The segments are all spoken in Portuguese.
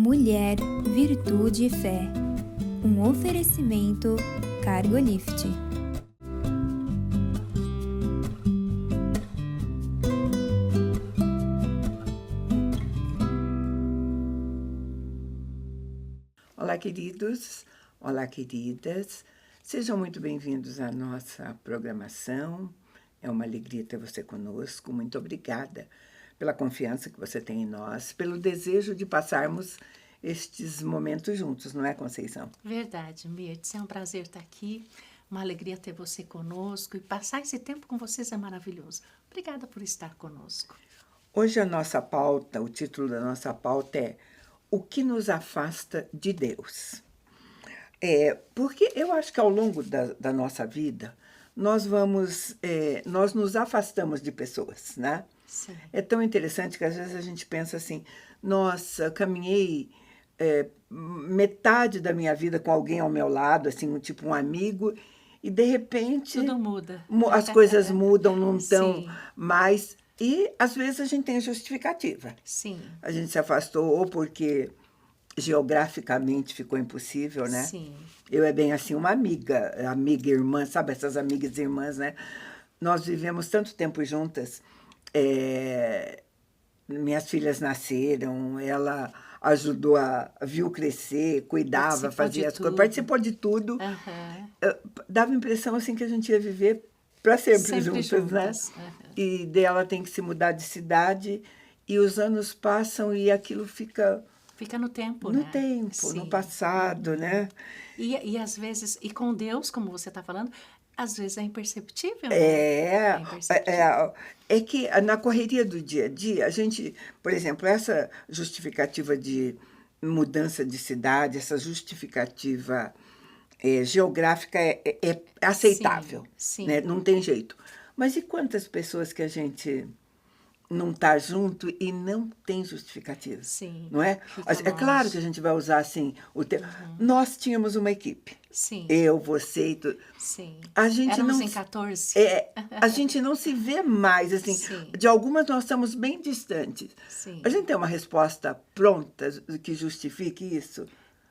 Mulher, Virtude e Fé. Um oferecimento Cargolift. Olá, queridos. Olá, queridas. Sejam muito bem-vindos à nossa programação. É uma alegria ter você conosco. Muito obrigada pela confiança que você tem em nós, pelo desejo de passarmos estes momentos juntos, não é, Conceição? Verdade, Mirtz. É um prazer estar aqui, uma alegria ter você conosco e passar esse tempo com vocês é maravilhoso. Obrigada por estar conosco. Hoje a nossa pauta, o título da nossa pauta é O que nos afasta de Deus? Porque eu acho que ao longo da nossa vida, nós nos afastamos de pessoas, né? Sim. É tão interessante que às vezes a gente pensa assim, nossa, caminhei metade da minha vida com alguém ao meu lado, assim, tipo um amigo, e de repente Tudo muda. As coisas mudam, não estão Sim. mais. E às vezes a gente tem justificativa. Sim. A gente se afastou ou porque geograficamente ficou impossível, né? Sim. Eu é bem assim, uma amiga irmã, sabe essas amigas irmãs, né? Nós vivemos tanto tempo juntas. Minhas filhas nasceram, ela ajudou viu crescer, cuidava, fazia as coisas, participou de tudo. Uhum. Dava a impressão assim que a gente ia viver para sempre juntas, né? Uhum. E daí ela tem que se mudar de cidade e os anos passam e aquilo fica no tempo, no né? tempo, Sim. no passado, né? E às vezes, e com Deus, como você está falando, às vezes é imperceptível, né? É imperceptível. que na correria do dia a dia, a gente, por exemplo, essa justificativa de mudança de cidade, essa justificativa geográfica é aceitável, Sim. né? Não tem jeito. Mas e quantas pessoas que a gente não está junto e não tem justificativa? Sim. Não é? É claro que a gente vai usar assim o termo. Nós tínhamos uma equipe. Sim. Eu, você e tudo. Sim. A gente Éramos não, em 14. a gente não se vê mais, assim. Sim. De algumas nós estamos bem distantes. Sim. A gente tem uma resposta pronta que justifique isso?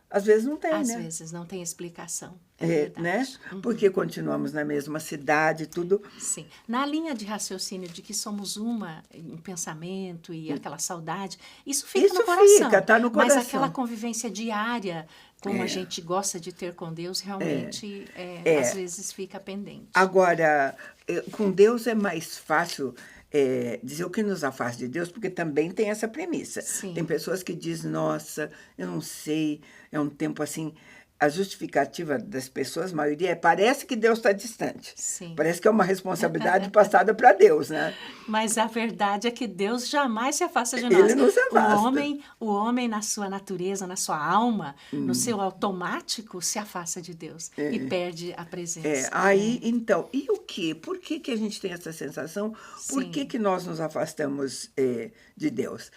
Às vezes não tem, Às né? vezes não tem explicação. É verdade. Né? Porque continuamos na mesma cidade, tudo. Sim. Na linha de raciocínio de que somos uma em pensamento e aquela saudade, isso fica no coração. Tá no coração. Mas aquela convivência diária, como a gente gosta de ter com Deus, realmente, às vezes fica pendente. Agora, com Deus é mais fácil dizer o que nos afasta de Deus, porque também tem essa premissa. Sim. Tem pessoas que dizem, nossa, eu não sei, é um tempo assim. A justificativa das pessoas, a maioria, parece que Deus está distante. Sim. Parece que é uma responsabilidade passada para Deus, né? Mas a verdade é que Deus jamais se afasta de nós. Ele não se afasta. O homem na sua natureza, na sua alma, no seu automático, se afasta de Deus e perde a presença. Então, e o quê? Por que a gente tem essa sensação? Por que nós nos afastamos de Deus?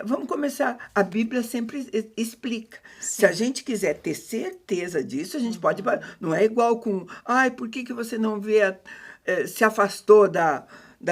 Vamos começar. A Bíblia sempre explica. Sim. Se a gente quiser ter certeza disso, a gente pode. Não é igual com. Ai, por que você não vê. Se afastou da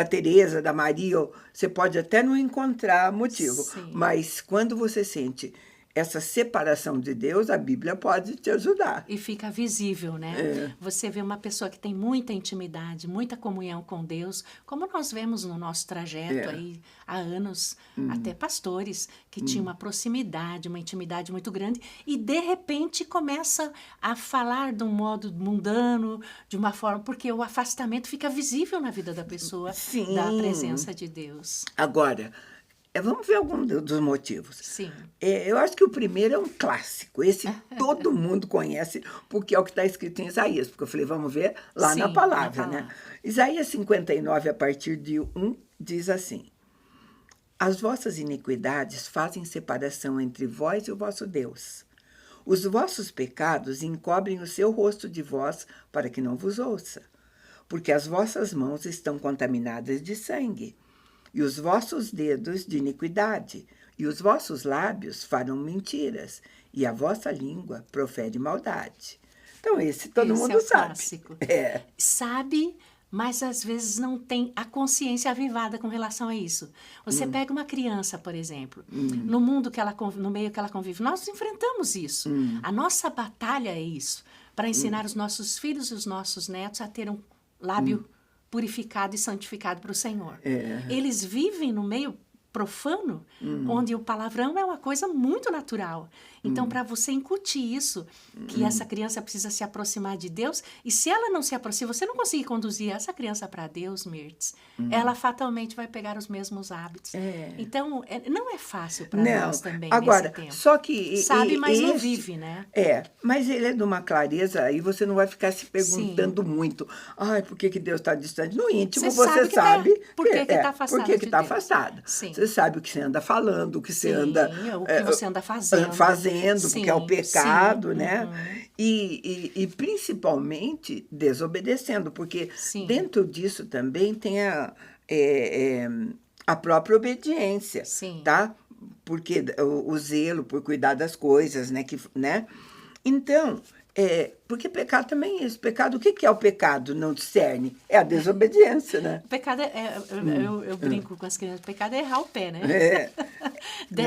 Teresa, da Maria? Você pode até não encontrar motivo. Sim. Mas quando você sente essa separação de Deus, a Bíblia pode te ajudar. E fica visível, né? Você vê uma pessoa que tem muita intimidade, muita comunhão com Deus, como nós vemos no nosso trajeto aí há anos, até pastores que tinham uma proximidade, uma intimidade muito grande, e de repente começa a falar de um modo mundano, de uma forma, porque o afastamento fica visível na vida da pessoa, da presença de Deus. Agora, vamos ver algum dos motivos. Sim. Eu acho que o primeiro é um clássico. Esse todo mundo conhece, porque é o que está escrito em Isaías. Porque eu falei, vamos ver lá na palavra, né? Isaías 59, a partir de 1, diz assim: As vossas iniquidades fazem separação entre vós e o vosso Deus. Os vossos pecados encobrem o seu rosto de vós para que não vos ouça. Porque as vossas mãos estão contaminadas de sangue, e os vossos dedos de iniquidade, e os vossos lábios falam mentiras, e a vossa língua profere maldade. Então, esse todo mundo sabe. Clássico. É. Sabe, mas às vezes não tem a consciência avivada com relação a isso. Você pega uma criança, por exemplo, no mundo no meio que ela convive, nós enfrentamos isso. A nossa batalha é isso, para ensinar os nossos filhos e os nossos netos a ter um lábio purificado e santificado para o Senhor. Eles vivem no meio profano, onde o palavrão é uma coisa muito natural. Então, para você incutir isso, que essa criança precisa se aproximar de Deus, e se ela não se aproxima, você não conseguir conduzir essa criança para Deus, Mirtz, ela fatalmente vai pegar os mesmos hábitos. Então, não é fácil para nós também agora, nesse tempo. Só que sabe, mas não vive, né? Mas ele é de uma clareza, aí você não vai ficar se perguntando muito. Ai, por que Deus está distante? No íntimo, você sabe por que está afastado. Por que está afastado. Você sabe o que você anda falando, o que você anda... o que você anda fazendo. Porque é o pecado, né? E principalmente desobedecendo, porque dentro disso também tem a própria obediência, tá? Porque o zelo por cuidar das coisas, né? Então, porque pecado também é isso. Pecado, o que é o pecado? Não discerne? É a desobediência, né? O pecado eu brinco com as crianças, o pecado é errar o pé, né?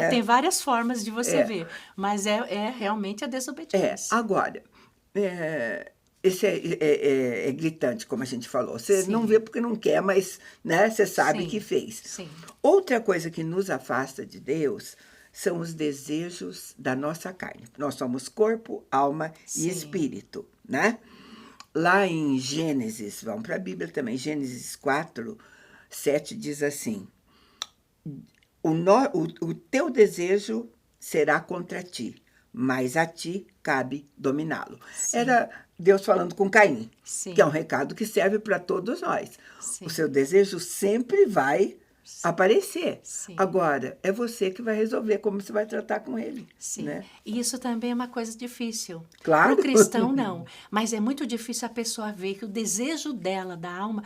Tem várias formas de você ver, mas é realmente a desobediência. Agora, esse é gritante, como a gente falou. Você não vê porque não quer, mas né, você sabe que fez. Outra coisa que nos afasta de Deus são os desejos da nossa carne. Nós somos corpo, alma e espírito, né? Lá em Gênesis, vamos para a Bíblia também, Gênesis 4:7 diz assim, o teu desejo será contra ti, mas a ti cabe dominá-lo. Era Deus falando com Caim, que é um recado que serve para todos nós. O seu desejo sempre vai aparecer. Agora, é você que vai resolver como você vai tratar com ele. Né? E isso também é uma coisa difícil. Claro. Para o cristão, não. Mas é muito difícil a pessoa ver que o desejo dela, da alma...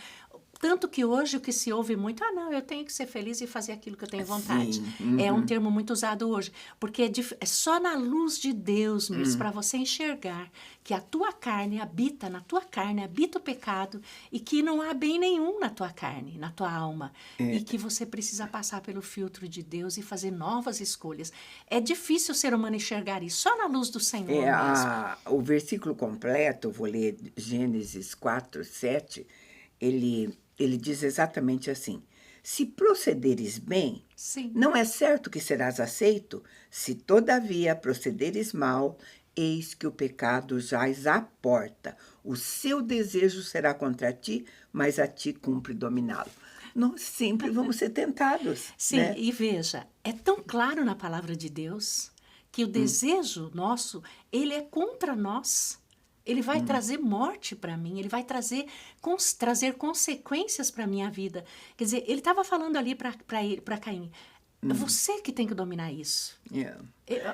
Tanto que hoje o que se ouve muito, não, eu tenho que ser feliz e fazer aquilo que eu tenho vontade. É um termo muito usado hoje. Porque é só na luz de Deus, mesmo, para você enxergar que a tua carne habita, na tua carne habita o pecado e que não há bem nenhum na tua carne, na tua alma. E que você precisa passar pelo filtro de Deus e fazer novas escolhas. É difícil o ser humano enxergar isso, só na luz do Senhor mesmo. O versículo completo, eu vou ler Gênesis 4:7, ele diz exatamente assim, se procederes bem, não é certo que serás aceito? Se todavia procederes mal, eis que o pecado jaz à porta. O seu desejo será contra ti, mas a ti cumpre dominá-lo. Nós sempre vamos ser tentados. Né? E veja, é tão claro na palavra de Deus que o desejo nosso, ele é contra nós. Ele vai trazer morte para mim, ele vai trazer consequências para a minha vida. Quer dizer, ele estava falando ali para Caim, é você que tem que dominar isso.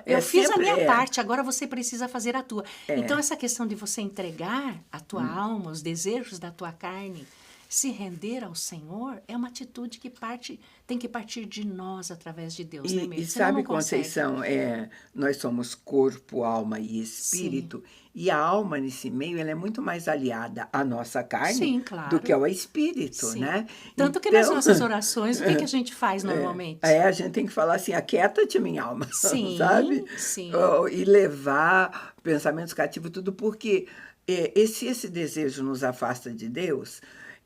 Eu fiz a minha parte, agora você precisa fazer a tua. Então, essa questão de você entregar a tua alma, os desejos da tua carne, se render ao Senhor, é uma atitude que tem que partir de nós através de Deus. E sabe, Conceição, nós somos corpo, alma e espírito, e a alma nesse meio ela é muito mais aliada à nossa carne do que ao espírito, né? Tanto que nas nossas orações, o que a gente faz normalmente? A gente tem que falar assim, aquieta-te, minha alma, sabe? E levar pensamentos cativos, tudo, porque esse desejo nos afasta de Deus.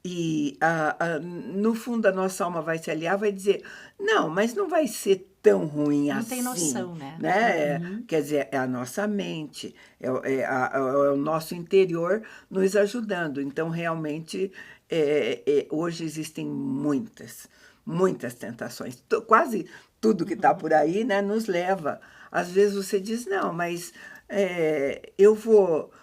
E, no fundo, a nossa alma vai se aliar, vai dizer, não, mas não vai ser tão ruim assim. Não tem noção, né? Quer dizer, é a nossa mente, é o nosso interior nos ajudando. Então, realmente, hoje existem muitas tentações. Quase tudo que está por aí, né, nos leva. Às vezes você diz, não, mas eu vou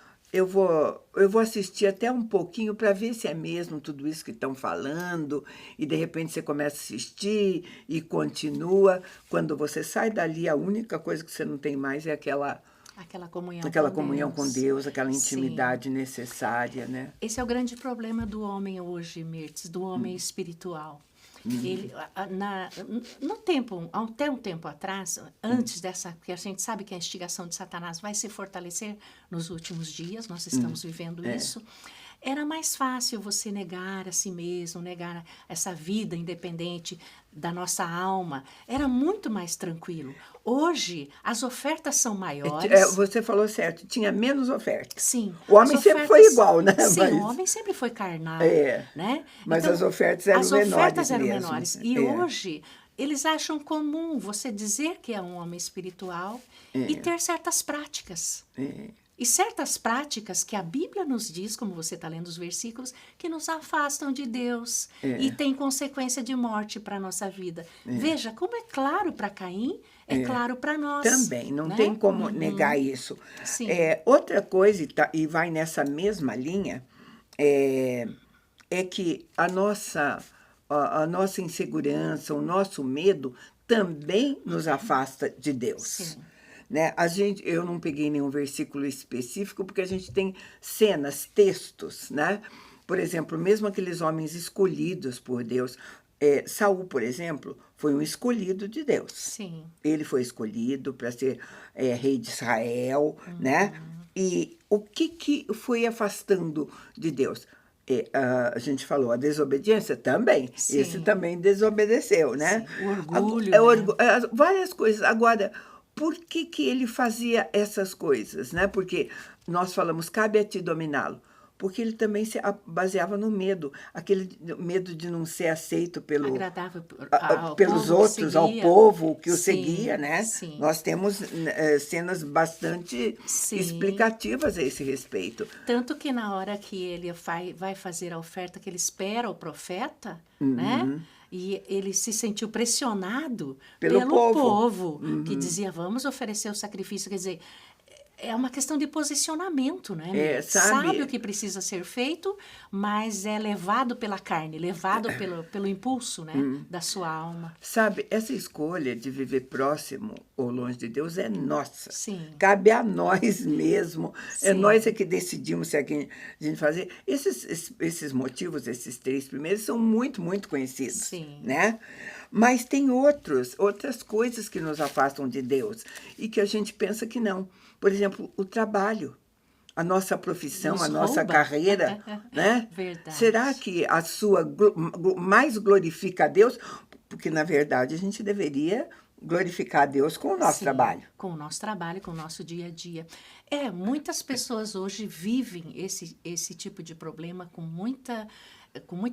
assistir até um pouquinho para ver se é mesmo tudo isso que estão falando, e de repente você começa a assistir e continua. Quando você sai dali, a única coisa que você não tem mais é aquela comunhão com Deus, aquela intimidade necessária, né? Esse é o grande problema do homem hoje, Mirtz, do homem espiritual. Ele, até um tempo atrás, antes dessa, porque a gente sabe que a instigação de Satanás vai se fortalecer nos últimos dias, nós estamos vivendo isso, era mais fácil você negar a si mesmo, negar essa vida independente da nossa alma. Era muito mais tranquilo. Hoje, as ofertas são maiores. Você falou certo, tinha menos ofertas. Sim. O homem sempre foi igual, né? Sim, Mas, o homem sempre foi carnal, né? Mas então, as ofertas eram as menores ofertas eram mesmo. menores. E hoje, eles acham comum você dizer que é um homem espiritual e ter certas práticas. E certas práticas que a Bíblia nos diz, como você está lendo os versículos, que nos afastam de Deus e tem consequência de morte para a nossa vida. Veja, como é claro para Caim, é claro para nós. Também, não né? tem como negar isso. Sim. Outra coisa, e vai nessa mesma linha, é que a nossa insegurança, o nosso medo também nos afasta de Deus. Sim. Né? Eu não peguei nenhum versículo específico, porque a gente tem cenas, textos, né? Por exemplo, mesmo aqueles homens escolhidos por Deus, Saul, por exemplo, foi um escolhido de Deus. Sim. Ele foi escolhido para ser rei de Israel, né? E o que foi afastando de Deus? A gente falou, a desobediência também. Sim. Esse também desobedeceu, né? Sim. O orgulho. Várias coisas. Agora, por que ele fazia essas coisas, né? Porque nós falamos, cabe a ti dominá-lo. Porque ele também se baseava no medo, aquele medo de não ser aceito agradável pelos outros, ao povo que o Sim, seguia, né? Sim. Nós temos cenas bastante explicativas a esse respeito. Tanto que na hora que ele vai fazer a oferta, que ele espera o profeta, né? E ele se sentiu pressionado pelo povo que dizia, vamos oferecer o sacrifício. Quer dizer, é uma questão de posicionamento, né? Sabe o que precisa ser feito, mas é levado pela carne, levado pelo impulso, né? Da sua alma. Sabe, essa escolha de viver próximo ou longe de Deus é nossa. Sim. Cabe a nós mesmo. Sim. É nós que decidimos se a gente fazer. Esses motivos, esses 3 primeiros, são muito, muito conhecidos. Sim. Né? Mas tem outras coisas que nos afastam de Deus e que a gente pensa que não. Por exemplo, o trabalho, a nossa profissão, a nossa carreira, né? Verdade. Será que a sua mais glorifica a Deus? Porque, na verdade, a gente deveria glorificar a Deus com o nosso trabalho. Com o nosso trabalho, com o nosso dia a dia. Muitas pessoas hoje vivem esse tipo de problema com muita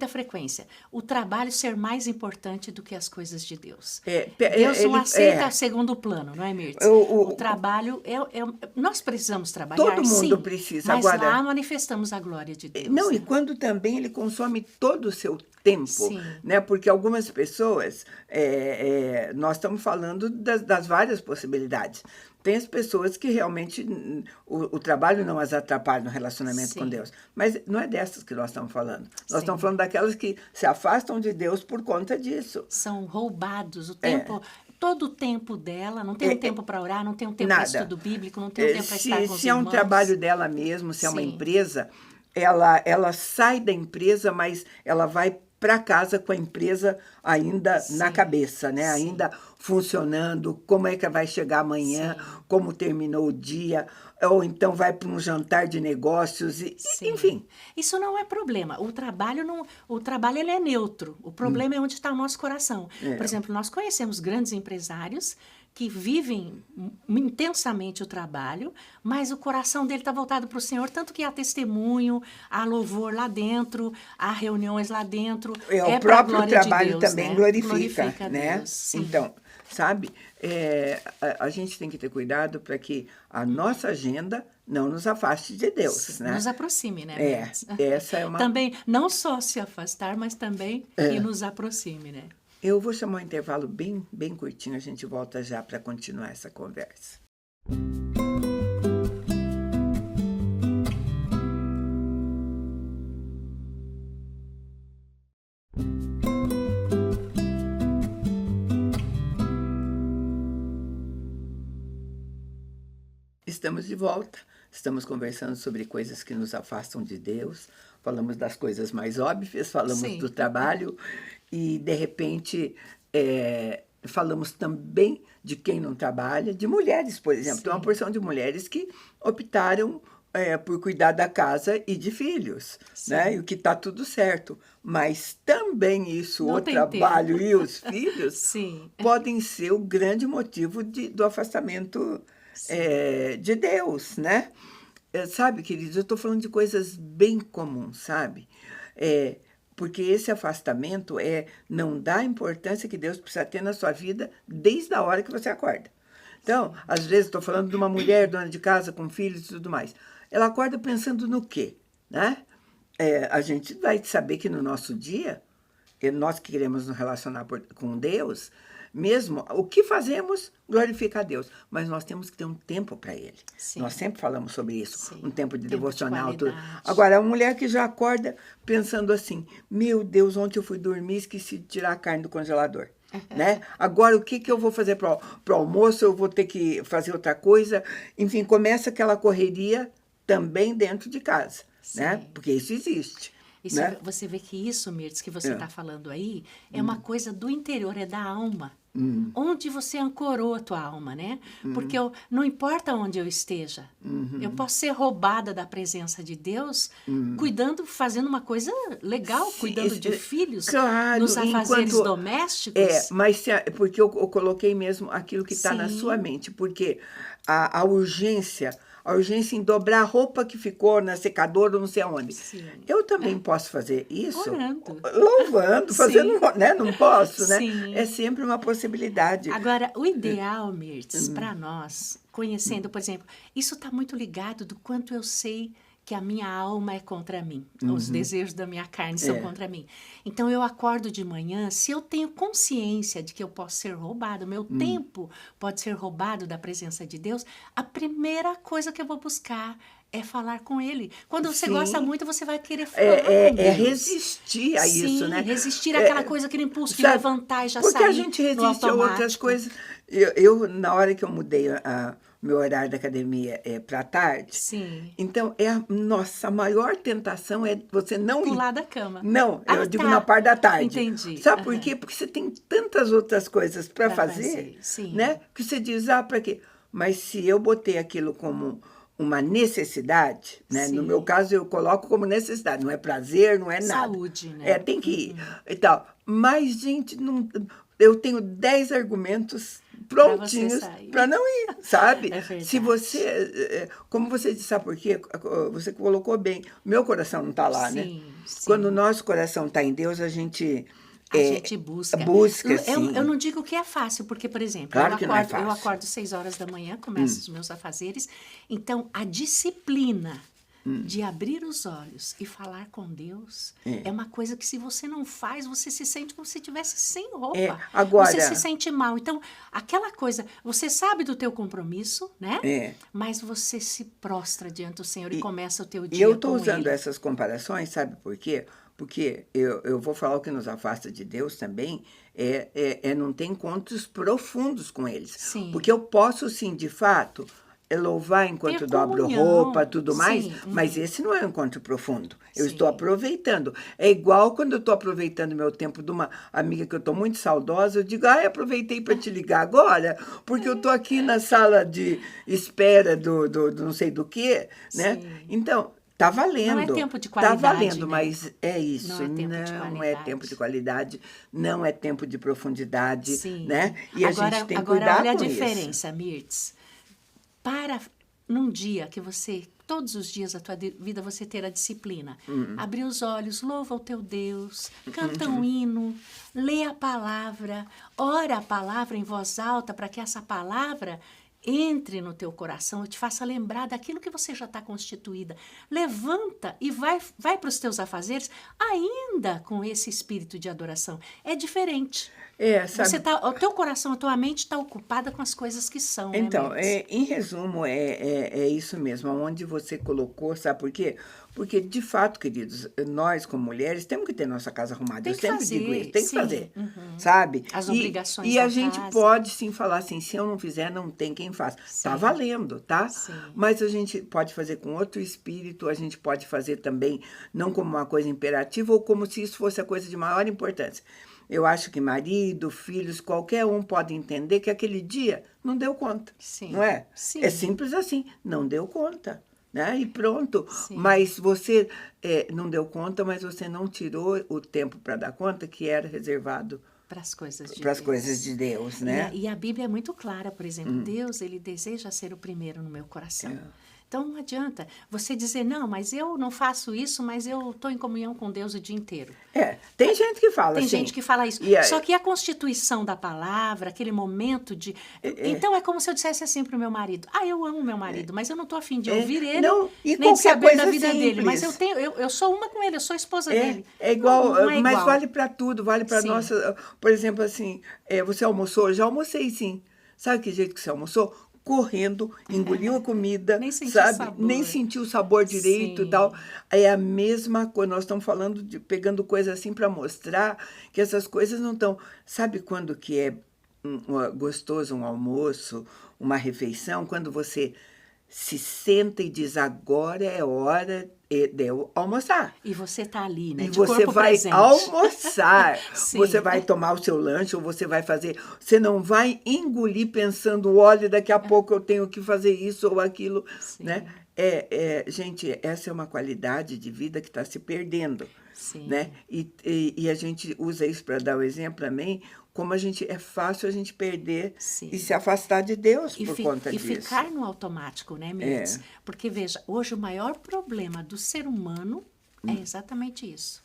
frequência. O trabalho ser mais importante do que as coisas de Deus. Deus não aceita segundo plano, não é, Mirtz? O trabalho, nós precisamos trabalhar, todo mundo sim, precisa. Mas agora, lá manifestamos a glória de Deus. Não, né? E quando também ele consome todo o seu tempo, Sim. né? Porque algumas pessoas, nós estamos falando das várias possibilidades. Tem as pessoas que realmente o trabalho não as atrapalha no relacionamento com Deus. Mas não é dessas que nós estamos falando. Nós estamos falando daquelas que se afastam de Deus por conta disso. São roubados o tempo. Todo o tempo dela, não tem um tempo para orar, não tem um tempo para estudo bíblico, não tem um tempo para estar com os irmãos. Se é um trabalho dela mesmo, se é uma empresa, ela sai da empresa, mas ela vai para casa com a empresa ainda na cabeça, né? Ainda funcionando, como é que vai chegar amanhã, como terminou o dia, ou então vai para um jantar de negócios, enfim. Isso não é problema. O trabalho ele é neutro. O problema é onde está o nosso coração. Por exemplo, nós conhecemos grandes empresários que vivem intensamente o trabalho, mas o coração dele está voltado para o Senhor, tanto que há testemunho, há louvor lá dentro, há reuniões lá dentro. O próprio trabalho de Deus, também né? glorifica, né? Deus, sim. Então, sabe, a gente tem que ter cuidado para que a nossa agenda não nos afaste de Deus, né? Nos aproxime, né? Essa é uma... Também, não só se afastar, mas também que nos aproxime, né? Eu vou chamar um intervalo bem, bem curtinho, a gente volta já para continuar essa conversa. Estamos de volta, estamos conversando sobre coisas que nos afastam de Deus, falamos das coisas mais óbvias, falamos do trabalho e, de repente, falamos também de quem não trabalha, de mulheres, por exemplo. Tem uma porção de mulheres que optaram por cuidar da casa e de filhos, Sim. né? E o que está tudo certo. Mas também isso, Não o tem trabalho tempo. e os filhos, Sim. podem ser o grande motivo do afastamento de Deus, né? Sabe, queridos, eu estou falando de coisas bem comuns, sabe? Porque esse afastamento não dá a importância que Deus precisa ter na sua vida desde a hora que você acorda. Então, às vezes, estou falando de uma mulher dona de casa com filhos e tudo mais. Ela acorda pensando no quê? Né? A gente vai saber que no nosso dia, nós que queremos nos relacionar com Deus, mesmo o que fazemos glorifica a Deus, mas nós temos que ter um tempo para Ele. Sim. Nós sempre falamos sobre isso, Sim. um tempo de Tempo devocional. de Tudo. qualidade. Agora, a mulher que já acorda pensando assim, meu Deus, ontem eu fui dormir e esqueci de tirar a carne do congelador. Né? Agora, o que eu vou fazer para o almoço? Eu vou ter que fazer outra coisa. Enfim, começa aquela correria também dentro de casa, né? Porque isso existe. Isso, né? Você vê que isso, Mirtz, que você está falando aí, é uma coisa do interior, é da alma. Onde você ancorou a tua alma, né? Porque não importa onde eu esteja, eu posso ser roubada da presença de Deus, cuidando, fazendo uma coisa legal, cuidando de filhos, claro, nos afazeres domésticos. Mas porque eu coloquei mesmo aquilo que está na Sim. sua mente, porque a urgência em dobrar a roupa que ficou na secadora ou não sei aonde. Sim. Eu também posso fazer isso Orando. louvando, fazendo, né? Não posso, né? Sim. É sempre uma possibilidade. Agora, o ideal, Mirtz, para nós, conhecendo, por exemplo, isso está muito ligado do quanto eu sei que a minha alma é contra mim, os desejos da minha carne são contra mim. Então, eu acordo de manhã, se eu tenho consciência de que eu posso ser roubado, meu tempo pode ser roubado da presença de Deus, a primeira coisa que eu vou buscar é falar com Ele. Quando você Sim. gosta muito, você vai querer falar com Deus. Resistir a isso, né? Resistir àquela coisa, aquele impulso de sabe, levantar e já porque sair a gente no resiste a outras automático. coisas. Eu na hora que eu mudei meu horário da academia para tarde, Sim. então nossa maior tentação é você não Pular ir. da cama. Não, eu digo tá. na parte da tarde. Entendi. Sabe por quê? Porque você tem tantas outras coisas para Pra fazer, fazer, sim. né? Que você diz, para quê? Mas se eu botei aquilo como uma necessidade, né? Sim. No meu caso, eu coloco como necessidade. Não é prazer, não é nada. Saúde, né? Tem que ir e tal. Mas, gente, eu tenho 10 argumentos prontinhos para não ir, sabe? É verdade. Se você, como você disse, sabe por quê? Você colocou bem, meu coração não está lá, né? Sim. Quando o nosso coração está em Deus, a gente busca. Sim. Eu não digo que é fácil, porque, por exemplo, Claro que não é fácil. eu acordo 6 horas da manhã, começo os meus afazeres. Então, a disciplina de abrir os olhos e falar com Deus é uma coisa que, se você não faz, você se sente como se estivesse sem roupa. Agora, você se sente mal. Então, aquela coisa, você sabe do teu compromisso, né? Mas você se prostra diante do Senhor e começa o teu dia E eu estou com usando Ele. essas comparações, sabe por quê? Porque eu vou falar o que nos afasta de Deus também, não ter encontros profundos com eles. Sim. Porque eu posso, sim, de fato, louvar enquanto Ter dobro comunhão. roupa, tudo mais, Sim. mas esse não é um encontro profundo. Eu Sim. estou aproveitando. É igual quando eu estou aproveitando meu tempo de uma amiga que eu estou muito saudosa, eu digo, aproveitei para te ligar agora, porque eu estou aqui na sala de espera do não sei do quê, né? Sim. Então, tá valendo. Não é tempo de qualidade, Tá valendo, né? mas é isso. Não é tempo de Não é qualidade. tempo de qualidade, não é tempo de profundidade, Sim. né? E a gente tem que cuidar agora, olha com a isso. diferença, Mirtz. Num dia que você, todos os dias da tua vida, você ter a disciplina. Abrir os olhos, louva o teu Deus, canta um hino, lê a palavra, ora a palavra em voz alta para que essa palavra entre no teu coração e te faça lembrar daquilo que você já está constituída. Levanta e vai para os teus afazeres ainda com esse espírito de adoração. É diferente. Sabe? O teu coração, a tua mente está ocupada com as coisas que são. Então, né, em resumo, é isso mesmo, onde você colocou, sabe por quê? Porque, de fato, queridos, nós, como mulheres, temos que ter nossa casa arrumada. Tem Eu que sempre fazer, digo isso, tem que sim. fazer, sabe? As obrigações E a da gente casa. pode, sim, falar assim, se eu não fizer, não tem quem faça. Tá valendo, tá? Sim. Mas a gente pode fazer com outro espírito, a gente pode fazer também, não como uma coisa imperativa, ou como se isso fosse a coisa de maior importância. Eu acho que marido, filhos, qualquer um pode entender que aquele dia não deu conta. Sim. Não é? Sim. É simples assim, não deu conta. né? E pronto. Sim. Mas você não deu conta, mas você não tirou o tempo para dar conta que era reservado para as coisas de para as Deus. coisas de Deus, né? E a Bíblia é muito clara, por exemplo, Deus, ele deseja ser o primeiro no meu coração. Então, não adianta você dizer, não, mas eu não faço isso, mas eu estou em comunhão com Deus o dia inteiro. Tem gente que fala Tem assim. gente que fala isso. Só que a constituição da palavra, aquele momento de... Então, é como se eu dissesse assim para o meu marido, eu amo meu marido, mas eu não estou afim de ouvir ele, não, nem de saber da vida simples dele. Mas eu sou uma com ele, eu sou esposa dele. É igual, não é mas igual. vale para tudo, vale para nossa... Por exemplo, assim, você almoçou? Já almocei, sim. Sabe que jeito que você almoçou? Correndo, engoliu a comida, nem sentiu sabe? o sabor. Nem sentiu o sabor direito e tal. É a mesma coisa. Nós estamos falando pegando coisa assim para mostrar que essas coisas não estão. Sabe quando que é gostoso um almoço, uma refeição? Quando você se senta e diz, agora é hora de eu almoçar. E você está ali, né? E de você corpo vai presente. almoçar. Sim. Você vai tomar o seu lanche, ou você vai fazer... Você não vai engolir pensando, olha, daqui a pouco eu tenho que fazer isso ou aquilo. Sim. Né? Gente, essa é uma qualidade de vida que está se perdendo. Sim. Né? E a gente usa isso para dar o exemplo também, como é fácil a gente perder Sim. e se afastar de Deus por conta disso. E ficar no automático, né, Mirtz? Porque, veja, hoje o maior problema do ser humano é exatamente isso.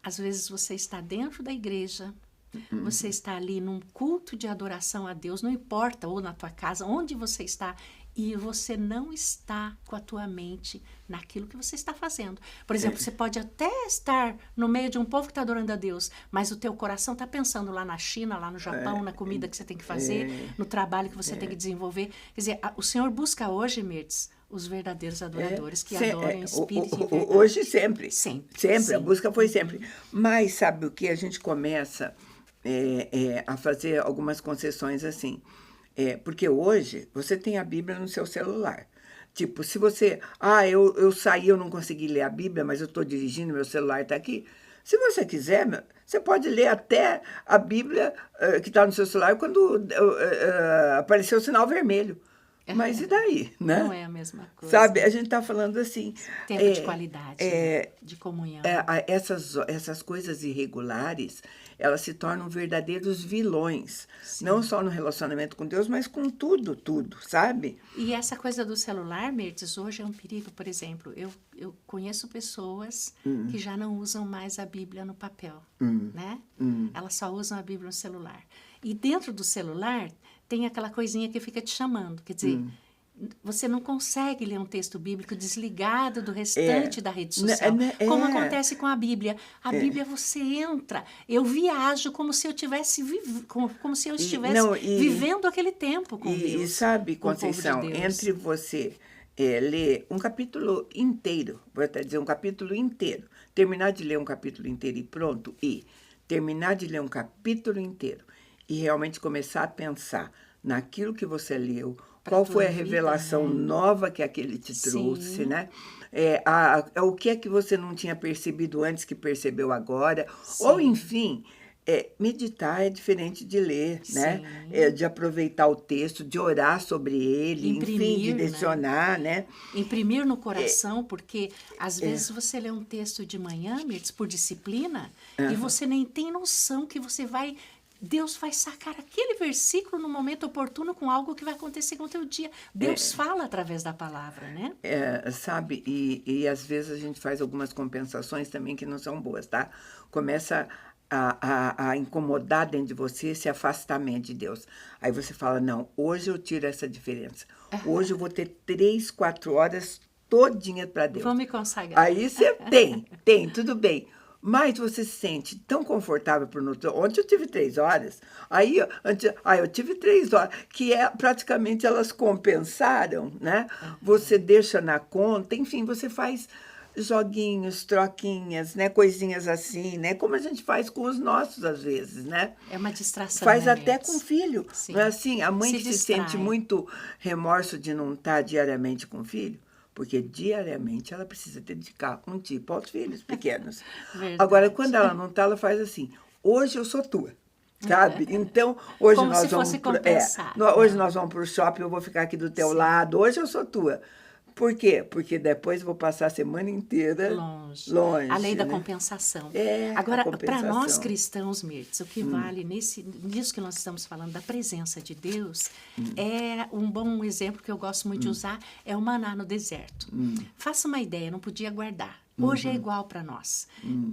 Às vezes você está dentro da igreja, você está ali num culto de adoração a Deus, não importa, ou na tua casa, onde você está, e você não está com a tua mente naquilo que você está fazendo. Por exemplo, você pode até estar no meio de um povo que está adorando a Deus, mas o teu coração está pensando lá na China, lá no Japão, na comida que você tem que fazer, no trabalho que você tem que desenvolver. Quer dizer, o Senhor busca hoje, Mirtz, os verdadeiros adoradores que adoram em espírito e em verdade. Hoje, sempre. Sempre. Sempre, a busca foi sempre. Mas sabe o que? A gente começa a fazer algumas concessões assim. Porque hoje você tem a Bíblia no seu celular. Tipo, se você... eu saí, eu não consegui ler a Bíblia, mas eu estou dirigindo, meu celular está aqui. Se você quiser, você pode ler até a Bíblia que está no seu celular quando apareceu o sinal vermelho. Mas e daí, né? Não é a mesma coisa. Sabe, a gente está falando assim... Tempo de qualidade, de comunhão. Essas coisas irregulares, elas se tornam verdadeiros vilões. Sim. Não só no relacionamento com Deus, mas com tudo, sabe? E essa coisa do celular, Mirtz, hoje é um perigo. Por exemplo, eu conheço pessoas que já não usam mais a Bíblia no papel, né? Elas só usam a Bíblia no celular. E dentro do celular tem aquela coisinha que fica te chamando. Quer dizer, você não consegue ler um texto bíblico desligado do restante da rede social. Como acontece com a Bíblia. A Bíblia você entra. Eu viajo como se eu tivesse como se eu estivesse vivendo aquele tempo com Deus. E sabe, Conceição, entre você ler um capítulo inteiro, vou até dizer um capítulo inteiro, terminar de ler um capítulo inteiro e pronto, e terminar de ler um capítulo inteiro e realmente começar a pensar naquilo que você leu, qual foi a revelação nova que aquele te trouxe, né? O que é que você não tinha percebido antes que percebeu agora? Sim. Ou, enfim, meditar é diferente de ler, né? De aproveitar o texto, de orar sobre ele, enfim, de direcionar, né? Imprimir no coração, porque às vezes você lê um texto de manhã, Mirtz, por disciplina, e você nem tem noção que você vai... Deus vai sacar aquele versículo no momento oportuno com algo que vai acontecer com o teu dia. Deus fala através da palavra, né? Sabe, e às vezes a gente faz algumas compensações também que não são boas, tá? Começa a incomodar dentro de você esse afastamento de Deus. Aí você fala, não, hoje eu tiro essa diferença. Hoje eu vou ter 3, 4 horas todinha para Deus. Vou me consagrar. Aí você tem, tudo bem. Mas você se sente tão confortável por nutrir. Ontem eu tive 3 horas. Eu tive 3 horas, que praticamente elas compensaram, né? Você deixa na conta, enfim, você faz joguinhos, troquinhas, né? Coisinhas assim, né? Como a gente faz com os nossos, às vezes, né? É uma distração. Faz até com o filho. Sim. Não é assim? A mãe que se distrai. sente muito remorso de não estar diariamente com o filho, porque diariamente ela precisa dedicar um tipo aos filhos pequenos. Agora, quando ela não está, ela faz assim, hoje eu sou tua, sabe? Então, hoje nós vamos... Hoje nós vamos para o shopping, eu vou ficar aqui do teu lado, hoje eu sou tua. Por quê? Porque depois vou passar a semana inteira longe. A lei da compensação. Agora, para nós cristãos, Mirtz, o que vale nisso que nós estamos falando, da presença de Deus, é um bom exemplo que eu gosto muito de usar, é o maná no deserto. Faça uma ideia, não podia guardar. Hoje é igual para nós.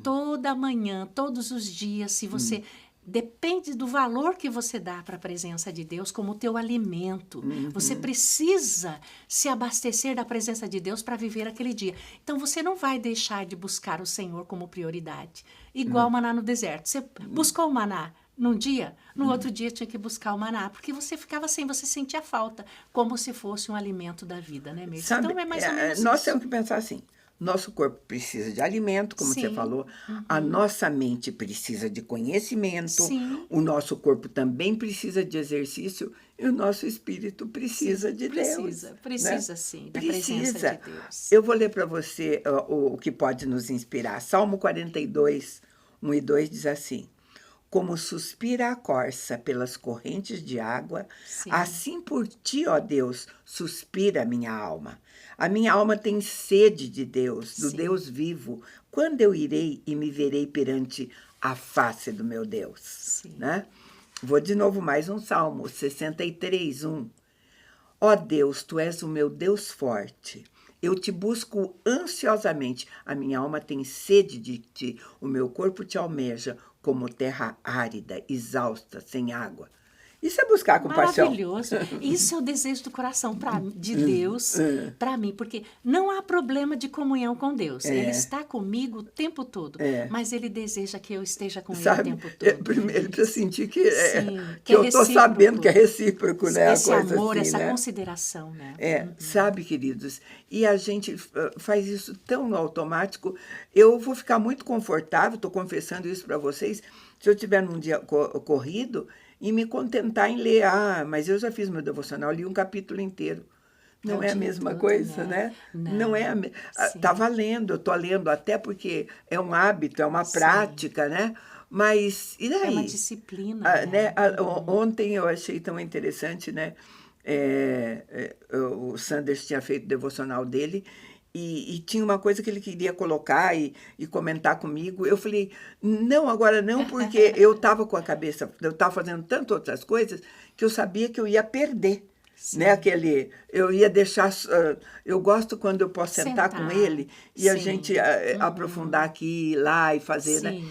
Toda manhã, todos os dias, se você... Depende do valor que você dá para a presença de Deus como o teu alimento. Você precisa se abastecer da presença de Deus para viver aquele dia. Então, você não vai deixar de buscar o Senhor como prioridade. Igual o maná no deserto. Você buscou o maná num dia, no outro dia tinha que buscar o maná, porque você ficava sem, você sentia falta, como se fosse um alimento da vida, né, Mirtz? Então, é mais ou menos nós isso. temos que pensar assim. Nosso corpo precisa de alimento, como você falou. A nossa mente precisa de conhecimento. O nosso corpo também precisa de exercício. E o nosso espírito precisa de Deus. Precisa, sim, da presença de Deus. Eu vou ler para você o que pode nos inspirar. Salmo 42, 1 e 2 diz assim: como suspira a corça pelas correntes de água, assim por ti, ó Deus, suspira a minha alma. A minha alma tem sede de Deus, do Deus vivo. Quando eu irei e me verei perante a face do meu Deus? Né? Vou de novo mais um salmo, 63, 1. Ó Deus, tu és o meu Deus forte. Eu te busco ansiosamente. A minha alma tem sede de ti. O meu corpo te almeja como terra árida, exausta, sem água. Isso é buscar compaixão. Maravilhoso. Isso é o desejo do coração de Deus para mim, porque não há problema de comunhão com Deus. Ele está comigo o tempo todo, mas ele deseja que eu esteja com ele o tempo todo. Primeiro, ele precisa sentir que eu estou sabendo que é recíproco, né? Esse a coisa amor, assim, essa né? consideração, né? Sabe, queridos, e a gente faz isso tão no automático. Eu vou ficar muito confortável, estou confessando isso para vocês, se eu estiver num dia corrido, e me contentar em ler. Mas eu já fiz meu devocional, li um capítulo inteiro. Não é a mesma coisa, né? Não é a mesma. Estava lendo, eu estou lendo até porque é um hábito, é uma prática, né? Mas, e daí? É uma disciplina. Né? Ontem eu achei tão interessante, né? O Sanders tinha feito o devocional dele, e tinha uma coisa que ele queria colocar e comentar comigo. Eu falei, não, agora não, porque eu estava com a cabeça, eu estava fazendo tantas outras coisas que eu sabia que eu ia perder. Né? Eu ia deixar... eu gosto quando eu posso sentar com ele e a gente aprofundar aqui, lá e fazer. Né?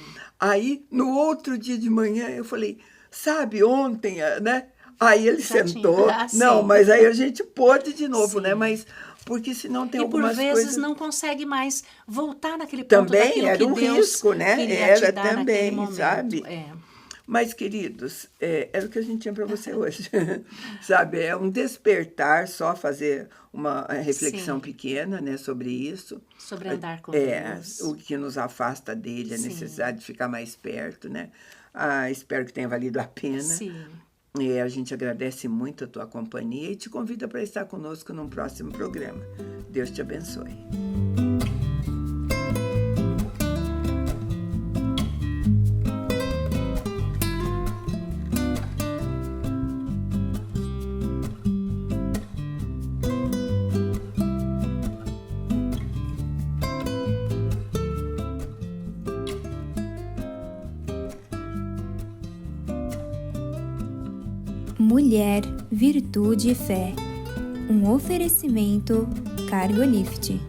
Aí, no outro dia de manhã, eu falei, sabe, ontem, né? Aí ele sentou. Não, mas aí a gente pôde de novo, né? Mas... porque senão tem algumas coisas... E por vezes não consegue mais voltar naquele ponto também era um Deus risco, né? Era também, sabe? Mas, queridos, era o que a gente tinha para você hoje. Sabe? É um despertar, só fazer uma reflexão pequena, né, sobre isso. Sobre andar com Deus. O que nos afasta dele, a necessidade de ficar mais perto, né? Espero que tenha valido a pena. Sim. A gente agradece muito a tua companhia e te convida para estar conosco num próximo programa. Deus te abençoe. Mulher, Virtude e Fé. Um oferecimento Cargolift.